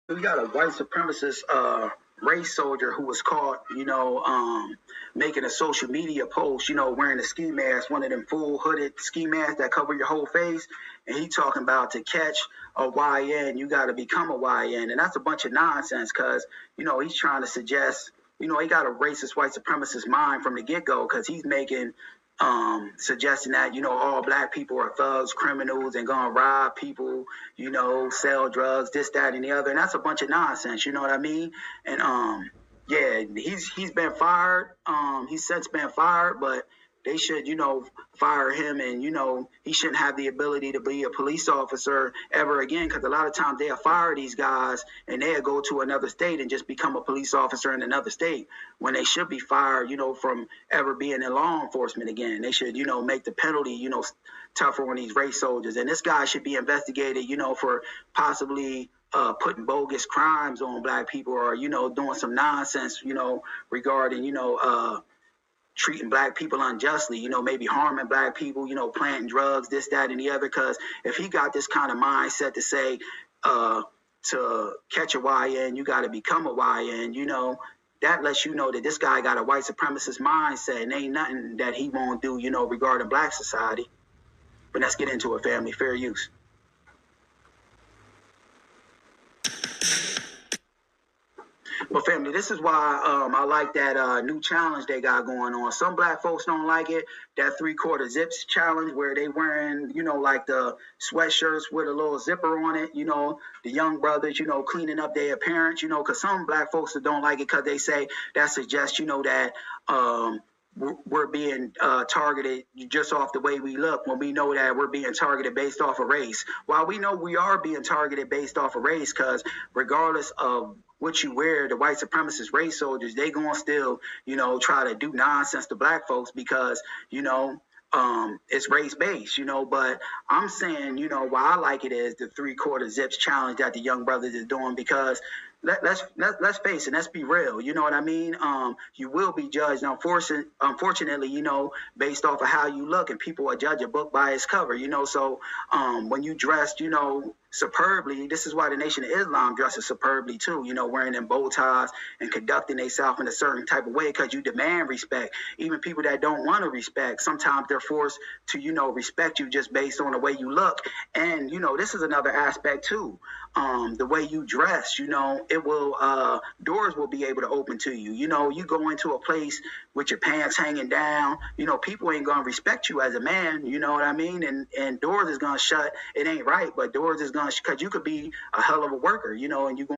We got a white supremacist race soldier who was caught, making a social media post, wearing a ski mask, one of them full hooded ski masks that cover your whole face. And he talking about to catch a YN, you got to become a YN. And that's a bunch of nonsense because, he's trying to suggest, he got a racist white supremacist mind from the get go because he's making suggesting that, all black people are thugs, criminals, and gonna rob people, sell drugs, this, that, and the other. And that's a bunch of nonsense, you know what I mean? And yeah, he's been fired. He's since been fired, but they should, fire him, and he shouldn't have the ability to be a police officer ever again, because a lot of times they'll fire these guys and they'll go to another state and just become a police officer in another state when they should be fired, from ever being in law enforcement again. They should, make the penalty, tougher on these race soldiers. And this guy should be investigated, for possibly putting bogus crimes on black people, or, doing some nonsense, regarding, treating black people unjustly, maybe harming black people, planting drugs, this, that, and the other. Because if he got this kind of mindset to say, to catch a YN, you got to become a YN, that lets you know that this guy got a white supremacist mindset, and ain't nothing that he won't do, regarding black society. But let's get into it, family. Fair use. Well, family, this is why I like that new challenge they got going on. Some black folks don't like it, that 3/4 zips challenge where they wearing, like the sweatshirts with a little zipper on it, the young brothers, cleaning up their appearance, because some black folks that don't like it because they say that suggests, that we're being targeted just off the way we look, when we know that we're being targeted based off of race. While we know we are being targeted based off of race, because regardless of what you wear, the white supremacist race soldiers, they gonna still, try to do nonsense to black folks because, it's race-based, but I'm saying, why I like it is the 3/4 zips challenge that the young brothers is doing, because let's face it, let's be real, you know what I mean? You will be judged, unfortunately, based off of how you look, and people will judge a book by its cover, so when you dressed, superbly, this is why the Nation of Islam dresses superbly too, wearing them bow ties and conducting themselves in a certain type of way, because you demand respect. Even people that don't want to respect, sometimes they're forced to, respect you just based on the way you look. And, this is another aspect too. The way you dress, it will, doors will be able to open to you. You go into a place with your pants hanging down, people ain't going to respect you as a man, you know what I mean? And doors is going to shut. It ain't right, but doors is going to, because you could be a hell of a worker, and you